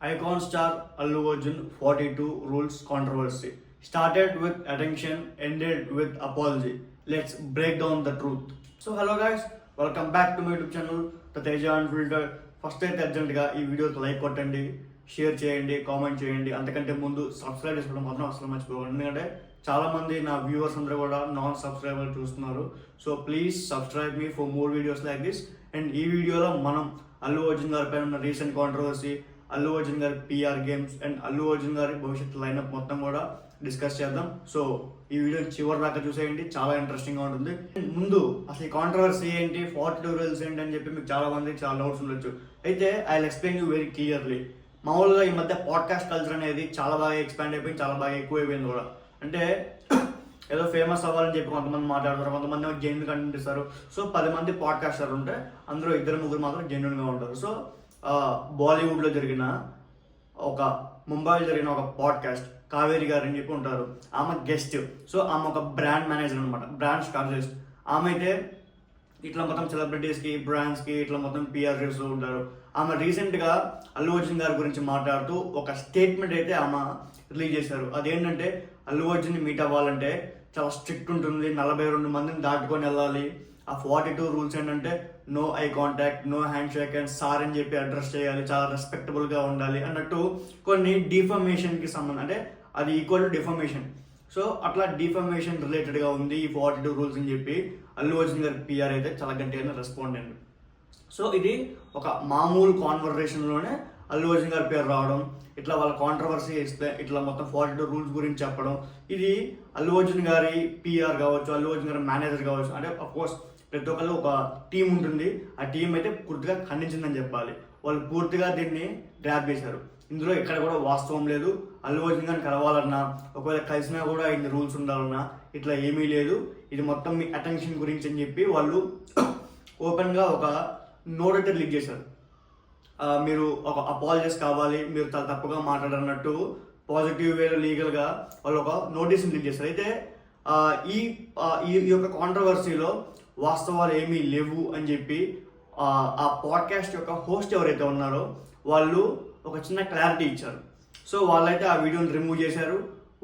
Icon star Allu Arjun 42 rules controversy. Started with attention, ended with apology. Let's break down the truth. So hello guys, welcome back to my YouTube channel The Teja Unfiltered. First అయితే అర్జెంట్గా ఈ వీడియోకి like కొట్టండి, share చేయండి, comment చేయండి. అంతకంటే ముందు subscribe చేసుకోవడం మాత్రం అసలు మర్చిపోకండి. ఎందుకంటే చాలామంది నా వ్యూవర్స్ అందరూ కూడా నాన్ సబ్స్క్రైబర్ చూస్తున్నారు. So please subscribe me for more videos like this. And ఈ వీడియోలో మనం అల్లు అర్జున్ గారి పైన ఉన్న రీసెంట్ కాంట్రవర్సీ, అల్లు అర్జున్ గారి PR games and Allu Arjun గారి భవిష్యత్తు లైనప్ మొత్తం కూడా డిస్కస్ చేద్దాం. సో ఈ వీడియో చివరి దాకా చూసేయండి, చాలా ఇంట్రెస్టింగ్గా ఉంటుంది. ముందు అసలు ఈ కాంట్రవర్సీ ఏంటి, 42 రూల్స్ ఏంటి అని చెప్పి మీకు చాలా మందికి చాలా డౌట్స్ ఉండొచ్చు. అయితే I will explain you very clearly. మామూలుగా ఈ మధ్య పాడ్కాస్ట్ కల్చర్ అనేది చాలా బాగా ఎక్స్పాండ్ అయిపోయింది, చాలా బాగా ఎక్కువ అయిపోయింది కూడా. అంటే ఏదో ఫేమస్ అవ్వాలని చెప్పి కొంతమంది మాట్లాడతారు, కొంతమంది జెన్యున్ కంటెంట్ ఇస్తారు. సో 10 మంది పాడ్కాస్టర్ ఉంటే అందులో 2-3 మాత్రం జెన్యున్గా ఉంటారు. సో బాలీవుడ్లో జరిగిన ముంబైలో జరిగిన ఒక పాడ్కాస్ట్ కావేరి గారు అని చెప్పి ఉంటారు, ఆమె గెస్ట్. సో ఆమె ఒక బ్రాండ్ మేనేజర్ అనమాట, బ్రాండ్ స్ట్రాటజిస్ట్. ఆమె అయితే ఇట్లా మొత్తం సెలబ్రిటీస్కి, బ్రాండ్స్కి ఇట్లా మొత్తం పిఆర్ చేస్తూ ఉంటారు. ఆమె రీసెంట్గా అల్లు అర్జున్ గారి గురించి మాట్లాడుతూ ఒక స్టేట్మెంట్ అయితే ఆమె రిలీజ్ చేశారు. అదేంటంటే అల్లు అర్జున్ని మీట్ అవ్వాలంటే చాలా స్ట్రిక్ట్ ఉంటుంది, 42 మందిని దాటుకొని వెళ్ళాలి. ఆ 42 రూల్స్ ఏంటంటే no eye contact, no handshake and sir అని చెప్పి అడ్రస్ చేయాలి, చాలా రెస్పెక్టబుల్గా ఉండాలి అన్నట్టు కొన్ని డిఫర్మేషన్కి సంబంధం, అంటే అది ఈక్వల్ టు డిఫర్మేషన్. సో అట్లా డిఫర్మేషన్ రిలేటెడ్గా ఉంది ఈ 42 రూల్స్ అని చెప్పి అల్లు అర్జున్ గారి పిఆర్ అయితే చాలా గట్టిగా రెస్పాండ్ అయింది. సో ఇది ఒక మామూలు కాన్వర్సేషన్లోనే అల్లు అర్జున్ గారి పేరు రావడం, ఇట్లా వాళ్ళ కాంట్రవర్సీ ఇస్తే ఇట్లా మొత్తం 42 రూల్స్ గురించి చెప్పడం, ఇది అల్లు అర్జున్ గారి పిఆర్ కావచ్చు, అల్లు అర్జున్ గారి మేనేజర్ కావచ్చు, అంటే అఫ్కోర్స్ ప్రతి ఒక్కళ్ళు ఒక టీం ఉంటుంది, ఆ టీం అయితే పూర్తిగా ఖండించిందని చెప్పాలి. వాళ్ళు పూర్తిగా దీన్ని గ్రాప్ చేశారు. ఇందులో ఎక్కడ కూడా వాస్తవం లేదు. అల్లు అర్జున్ గారిని కలవాలన్నా, ఒకవేళ కలిసినా కూడా ఇన్ని రూల్స్ ఉండాలన్నా ఇట్లా ఏమీ లేదు, ఇది మొత్తం మీ అటెన్షన్ గురించి అని చెప్పి వాళ్ళు ఓపెన్గా ఒక నోట్ అయితే లీక్ చేశారు. మీరు ఒక అపాలజీస్ కావాలి, మీరు చాలా తప్పుగా మాట్లాడన్నట్టు పాజిటివ్ వేలో లీగల్గా వాళ్ళు ఒక నోటీస్ని లీక్ చేశారు. అయితే ఈ యొక్క కాంట్రవర్సీలో వాస్తవాలు ఏమీ లేవు అని చెప్పి ఆ పాడ్కాస్ట్ యొక్క హోస్ట్ ఎవరైతే ఉన్నారో వాళ్ళు ఒక చిన్న క్లారిటీ ఇచ్చారు. సో వాళ్ళైతే ఆ వీడియోని రిమూవ్ చేశారు.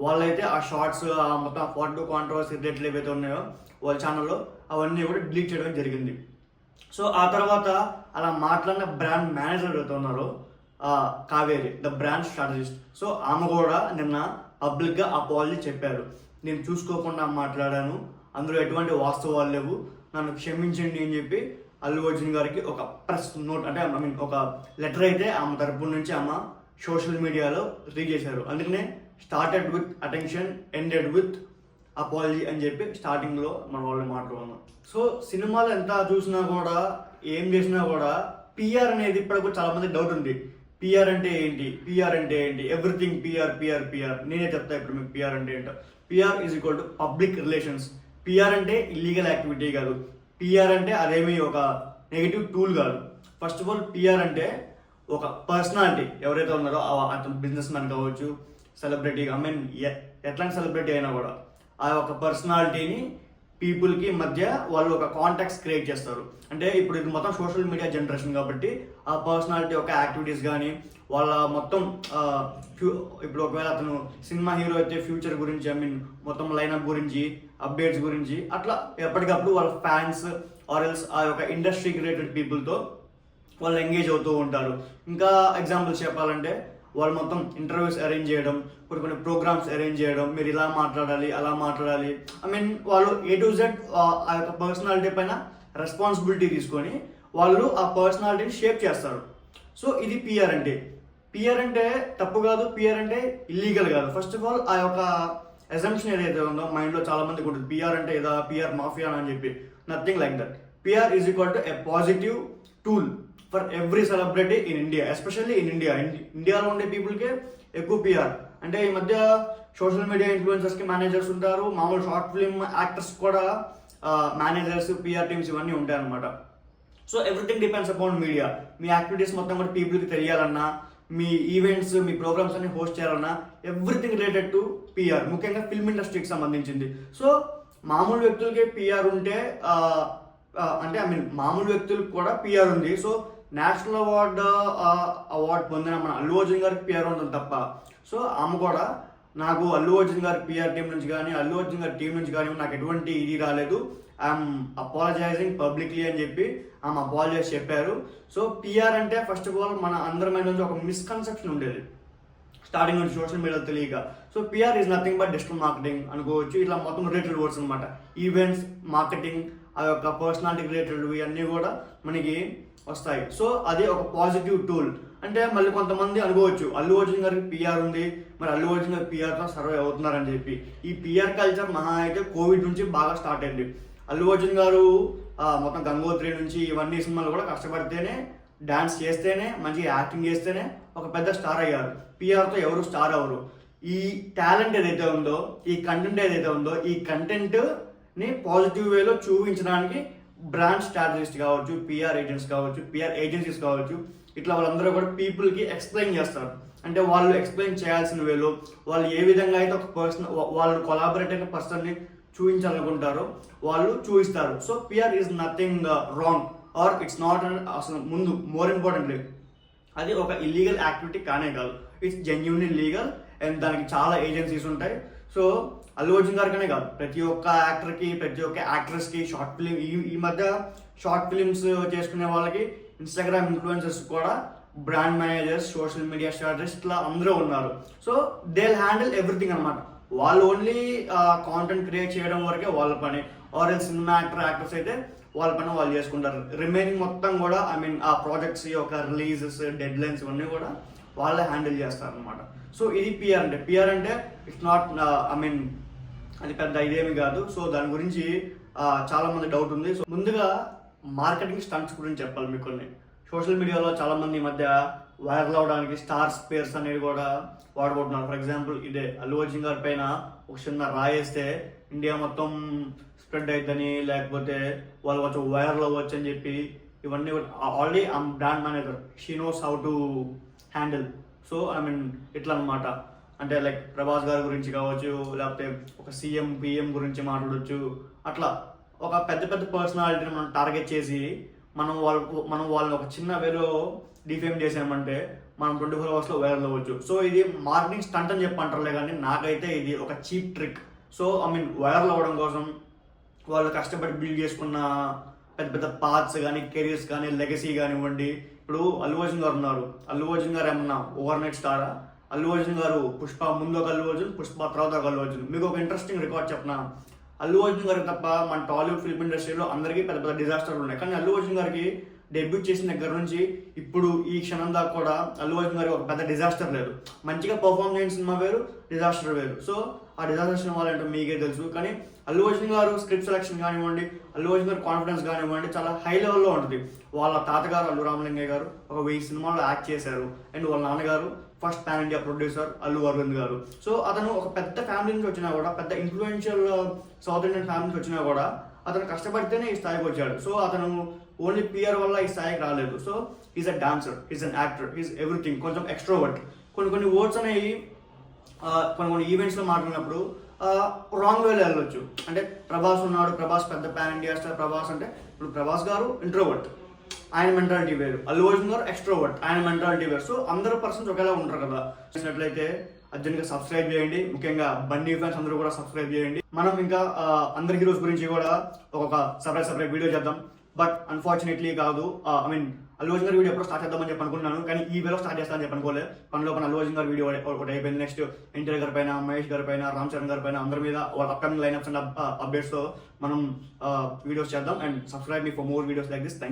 వాళ్ళైతే ఆ షార్ట్స్, మొత్తం 42 కాంట్రవర్సీ రిలేటెడ్ ఏవైతే ఉన్నాయో వాళ్ళ ఛానల్లో అవన్నీ కూడా డిలీట్ చేయడం జరిగింది. సో ఆ తర్వాత అలా మాట్లాడిన బ్రాండ్ మేనేజర్ ఎవరైతే ఉన్నారో Kaveri, the brand strategist, so ఆమె కూడా నిన్న పబ్లిక్గా అపాలజీ చెప్పారు. నేను చూసుకోకుండా మాట్లాడాను, అందులో ఎటువంటి వాస్తవాలు లేవు, నన్ను క్షమించండి అని చెప్పి అల్లు అర్జున్ గారికి ఒక ప్రెస్ నోట్, అంటే ఒక లెటర్ అయితే ఆమె తరపు నుంచి ఆమె సోషల్ మీడియాలో రిలీజ్ చేశారు. అందుకనే started with attention, ended with apology అని చెప్పి స్టార్టింగ్లో మన వాళ్ళు మాట్లాడుకున్నాం. సో సినిమాలు ఎంత చూసినా కూడా, ఏం చేసినా కూడా పిఆర్ అనేది ఇప్పుడు చాలా మంది డౌట్ ఉంది. పిఆర్ అంటే ఏంటి, పిఆర్ అంటే ఏంటి, ఎవ్రీథింగ్ పిఆర్ పిఆర్ పిఆర్. నేనే చెప్తా ఇప్పుడు మీకు పిఆర్ అంటే ఏంటో. PR is equal to public relations. PR అంటే ఇల్లీగల్ యాక్టివిటీ కాదు. పిఆర్ అంటే అదేమీ ఒక నెగిటివ్ టూల్ కాదు. ఫస్ట్ ఆఫ్ ఆల్ పిఆర్ అంటే ఒక పర్సనాలిటీ ఎవరైతే ఉన్నారో, అతను బిజినెస్ మ్యాన్ కావచ్చు, సెలబ్రిటీ, ఎట్లాంటి సెలబ్రిటీ అయినా కూడా ఆ ఒక పర్సనాలిటీని పీపుల్కి మధ్య వాళ్ళు ఒక కాంటాక్ట్స్ క్రియేట్ చేస్తారు. అంటే ఇప్పుడు ఇది మొత్తం సోషల్ మీడియా జనరేషన్ కాబట్టి ఆ పర్సనాలిటీ యొక్క యాక్టివిటీస్ కానీ వాళ్ళ మొత్తం ఇప్పుడు ఒకవేళ అతను సినిమా హీరో అయితే ఫ్యూచర్ గురించి, మొత్తం లైనప్ గురించి, అప్డేట్స్ గురించి అట్లా ఎప్పటికప్పుడు వాళ్ళ ఫ్యాన్స్ ఆర్ఎల్స్ ఆ యొక్క ఇండస్ట్రీకి రిలేటెడ్ పీపుల్తో వాళ్ళు ఎంగేజ్ అవుతూ ఉంటారు. ఇంకా ఎగ్జాంపుల్స్ చెప్పాలంటే వాళ్ళు మొత్తం ఇంటర్వ్యూస్ అరేంజ్ చేయడం, కొన్ని ప్రోగ్రామ్స్ అరేంజ్ చేయడం, మీరు ఇలా మాట్లాడాలి, అలా మాట్లాడాలి, వాళ్ళు A to Z ఆ యొక్క పర్సనాలిటీ పైన రెస్పాన్సిబిలిటీ తీసుకొని వాళ్ళు ఆ పర్సనాలిటీని షేప్ చేస్తారు. సో ఇది పిఆర్ అంటే. పిఆర్ అంటే తప్పు కాదు, పిఆర్ అంటే ఇల్లీగల్ కాదు. ఫస్ట్ ఆఫ్ ఆల్ ఆ యొక్క అజంప్షన్ ఏదైతే ఉందో మైండ్లో చాలా మందికి ఉంటుంది, పిఆర్ అంటే ఏదా, పిఆర్ మాఫియా అని చెప్పి. Nothing like that. PR is equal to a positive tool for every celebrity in India, especially in India. ఇండియాలో ఉండే పీపుల్కే ఎక్కువ పిఆర్. అంటే ఈ మధ్య సోషల్ మీడియా ఇన్ఫ్లుయెన్సర్స్కి మేనేజర్స్ ఉంటారు, మామూలు షార్ట్ ఫిల్మ్ యాక్టర్స్ కూడా మేనేజర్స్, పిఆర్ టీమ్స్ ఇవన్నీ ఉంటాయి అనమాట. So everything depends upon media. మీ యాక్టివిటీస్ మొత్తం కూడా పీపుల్కి తెలియాలన్నా, మీ ఈవెంట్స్, మీ ప్రోగ్రామ్స్ అన్ని హోస్ట్ చేయాలన్నా ఎవ్రీథింగ్ రిలేటెడ్ టు పిఆర్, ముఖ్యంగా ఫిల్మ్ ఇండస్ట్రీకి సంబంధించింది. సో మామూలు వ్యక్తులకే పిఆర్ ఉంటే, అంటే మామూలు వ్యక్తులకు కూడా పిఆర్ ఉంది. సో నేషనల్ అవార్డు పొందిన మన అల్లు అర్జున్ గారికి పిఆర్ ఉంటుంది తప్ప. సో ఆమె కూడా నాకు అల్లు అర్జున్ గారి పిఆర్ టీం నుంచి కానీ అల్లు అర్జున్ గారి టీం నుంచి కానీ నాకు ఎటువంటి ఇది రాలేదు, ఐఎమ్ అపాలజైజింగ్ పబ్లిక్లీ అని చెప్పి ఆమె అపాలజైజ్ చెప్పారు. సో పిఆర్ అంటే ఫస్ట్ ఆఫ్ ఆల్ మన అందరి మీద నుంచి ఒక మిస్కన్సెప్షన్ ఉండేది స్టార్టింగ్ నుంచి సోషల్ మీడియాలో తెలియక. So PR is nothing but digital marketing అనుకోవచ్చు. ఇట్లా మొత్తం రిలేటెడ్ వర్డ్స్ అనమాట. ఈవెంట్స్, మార్కెటింగ్, ఆ యొక్క పర్సనాలిటీ రిలేటెడ్ ఇవన్నీ కూడా మనకి వస్తాయి. సో అది ఒక పాజిటివ్ టూల్. అంటే మళ్ళీ కొంతమంది అనుకోవచ్చు అల్లు అర్జున్ గారికి పిఆర్ ఉంది, మరి అల్లు అర్జున్ గారి పిఆర్తో సర్వే అవుతున్నారని చెప్పి. ఈ పిఆర్ కల్చర్ మహా అయితే కోవిడ్ నుంచి బాగా స్టార్ట్ అయింది. అల్లు అర్జున్ గారు మొత్తం గంగోత్రి నుంచి ఇవన్నీ సినిమాలు కూడా కష్టపడితేనే, డాన్స్ చేస్తేనే, మంచిగా యాక్టింగ్ చేస్తేనే ఒక పెద్ద స్టార్ అయ్యారు. పిఆర్తో ఎవరు స్టార్ అవ్వరు. ఈ టాలెంట్ ఏదైతే ఉందో, ఈ కంటెంట్ ఏదైతే ఉందో, ఈ కంటెంట్ని పాజిటివ్ వేలో చూపించడానికి బ్రాండ్ స్ట్రాటజిస్ట్ కావచ్చు, పిఆర్ ఏజెంట్స్ కావచ్చు, పిఆర్ ఏజెన్సీస్ కావచ్చు, ఇట్లా వాళ్ళందరూ కూడా పీపుల్కి ఎక్స్ప్లెయిన్ చేస్తారు. అంటే వాళ్ళు ఎక్స్ప్లెయిన్ చేయాల్సిన వేలో వాళ్ళు ఏ విధంగా అయితే ఒక పర్సన్, వాళ్ళు కొలాబరేట్ అయిన పర్సన్ని చూపించాలనుకుంటారో వాళ్ళు చూపిస్తారు. So PR is nothing wrong or it's not అసలు ముందు మోర్ ఇంపార్టెంట్లీ అది ఒక ఇల్లీగల్ యాక్టివిటీ కానే కాదు. ఇట్స్ జెన్యూన్లీ లీగల్ అండ్ దానికి చాలా ఏజెన్సీస్ ఉంటాయి. సో అల్లు అర్జున్ గారికనే కాదు, ప్రతి ఒక్క యాక్టర్కి, ప్రతి ఒక్క యాక్ట్రెస్కి, షార్ట్ ఫిలిం ఈ మధ్య షార్ట్ ఫిలిమ్స్ చేసుకునే వాళ్ళకి ఇన్స్టాగ్రామ్ ఇన్ఫ్లుయెన్సర్స్ కూడా brand managers, social media strategist ఇట్లా అందరూ ఉన్నారు. సో దే హ్యాండిల్ ఎవ్రీథింగ్ అనమాట. వాళ్ళు ఓన్లీ కాంటెంట్ క్రియేట్ చేయడం వరకే వాళ్ళ పని. ఆర్ సినిమా యాక్టర్స్ అయితే వాళ్ళ పని వాళ్ళు చేసుకుంటారు. రిమైనింగ్ మొత్తం కూడా ఆ ప్రాజెక్ట్స్ యొక్క రిలీజెస్, డెడ్ లైన్స్ ఇవన్నీ కూడా వాళ్ళే హ్యాండిల్ చేస్తారు అనమాట. సో ఇది పిఆర్ అంటే ఇట్స్ నాట్ అది పెద్ద ఇదేమి కాదు. సో దాని గురించి చాలా మంది డౌట్ ఉంది. సో ముందుగా మార్కెటింగ్ స్టంట్స్ గురించి చెప్పాలి మీకు కొన్ని. సోషల్ మీడియాలో చాలా మంది ఈ మధ్య వైరల్ అవడానికి స్టార్స్ పేర్స్ అనేవి కూడా వాడుకుంటున్నారు. ఫర్ ఎగ్జాంపుల్ ఇదే అల్లు అర్జున్ గారి పైన ఒక చిన్న రాయేస్తే ఇండియా మొత్తం స్ప్రెడ్ అవుతుందని, లేకపోతే వాళ్ళు కొంచెం వైరల్ అవ్వచ్చు అని చెప్పి ఇవన్నీ already brand manager, she knows how to handle. So ఇట్లా అనమాట. అంటే లైక్ ప్రభాస్ గారి గురించి కావచ్చు, లేకపోతే ఒక సీఎం, పిఎం గురించి మాట్లాడవచ్చు. అట్లా ఒక పెద్ద పెద్ద పర్సనాలిటీని మనం టార్గెట్ చేసి మనం వాళ్ళని ఒక చిన్న వేలో డిఫేమ్ చేసామంటే మనం 24 hours వైరల్ అవ్వచ్చు. సో ఇది మార్కెటింగ్ స్టంట్ అని చెప్పి అంటారులే, కానీ నాకైతే ఇది ఒక చీప్ ట్రిక్. సో వైరల్ అవ్వడం కోసం వాళ్ళు కష్టపడి బిల్డ్ చేసుకున్న పెద్ద పెద్ద పాత్స్ కానీ, కెరీర్స్ కానీ, లెగసీ కానివ్వండి. ఇప్పుడు అల్లు అర్జున్ గారు ఉన్నారు. అల్లు అర్జున్ గారు ఏమన్నా ఓవర్ నైట్ స్టారా? అల్లు అర్జున్ గారు పుష్ప ముందు ఒక అల్లు అర్జున్, పుష్ప తర్వాత ఒక అల్లు అర్జున్. మీకు ఒక ఇంట్రెస్టింగ్ రికార్డ్ చెప్పనా? అల్లు అర్జున్ గారికి తప్ప మన టాలీవుడ్ ఫిల్మ్ ఇండస్ట్రీలో అందరికీ పెద్ద పెద్ద డిజాస్టర్లు ఉన్నాయి, కానీ అల్లు అర్జున్ గారికి డెబ్యూట్ చేసిన దగ్గర నుంచి ఇప్పుడు ఈ క్షణం దాకా కూడా అల్లు అర్జున్ గారికి ఒక పెద్ద డిజాస్టర్ లేదు. మంచిగా పర్ఫామ్ చేసిన సినిమా వేరు, డిజాస్టర్ వేరు. సో ఆ డిజాస్టర్ సినిమా వాళ్ళంటే మీకే తెలుసు. కానీ అల్లు అర్జున్ గారు స్క్రిప్ట్ సెలెక్షన్ కానివ్వండి, అల్లు అర్జున్ గారు కాన్ఫిడెన్స్ కానివ్వండి చాలా హై లెవెల్లో ఉంటుంది. వాళ్ళ తాతగారు అల్లు రామలింగయ్య గారు ఒక 1000 సినిమాల్లో యాక్ట్ చేశారు. అండ్ వాళ్ళ నాన్నగారు first pan India producer Allu Aravind గారు. సో అతను ఒక పెద్ద ఫ్యామిలీ నుంచి వచ్చినా కూడా, పెద్ద ఇన్ఫ్లుయెన్షియల్ సౌత్ ఇండియన్ ఫ్యామిలీ నుంచి వచ్చినా కూడా అతను కష్టపడితేనే ఈ స్థాయికి వచ్చాడు. సో అతను ఓన్లీ పిఆర్ వల్ల ఈ స్థాయికి రాలేదు. So is a dancer, is an actor, is everything. కొంచెం ఎక్స్ట్రోవర్ట్. కొన్ని వర్డ్స్ అనేవి కొన్ని ఈవెంట్స్లో మాట్లాడినప్పుడు రాంగ్ వేలో వెళ్ళొచ్చు. అంటే ప్రభాస్ ఉన్నాడు, ప్రభాస్ పెద్ద పాన్ ఇండియా స్టార్ ప్రభాస్ అంటే, ఇప్పుడు ప్రభాస్ గారు ఇంట్రోవర్ట్, ఆయన మెంటాలిటీ వేరు. అల్లు అర్జున్ గారు ఎక్స్ట్రోవర్ట్, ఆయన మెంటాలిటీ వేరు. సో అందరు పర్సన్స్ ఒకేలా ఉంటారు కదా. చూసినట్లయితే అర్జున్గా సబ్స్క్రైబ్ చేయండి. ముఖ్యంగా బన్నీ ఫ్యాన్స్ అందరూ కూడా సబ్స్క్రైబ్ చేయండి. మనం ఇంకా అందరి హీరోస్ గురించి కూడా ఒక సపరేట్ వీడియో చేద్దాం. బట్ అన్ఫార్చునేట్లీ కాదు, అల్లు అర్జున్ గారి వీడియో ఎప్పుడు స్టార్ట్ చేద్దామని చెప్పి అనుకున్నాను, కానీ ఈ వేలో స్టార్ట్ చేస్తానని చెప్పి అనుకోలేదు. పనిలో అల్లు అర్జున్ గారి వీడియో ఒకటి అయిపోయింది. నెక్స్ట్ ఎన్టీఆర్ గారి పైన, మహేష్ గారి పైన, రామ్ చరణ్ గారి పైన, అందరి మీద వాళ్ళ అప్కమింగ్ లైనప్స్ అండ్ అప్డేట్స్తో మనం వీడియోస్ చేద్దాం. And subscribe me for more videos like this. Thank you.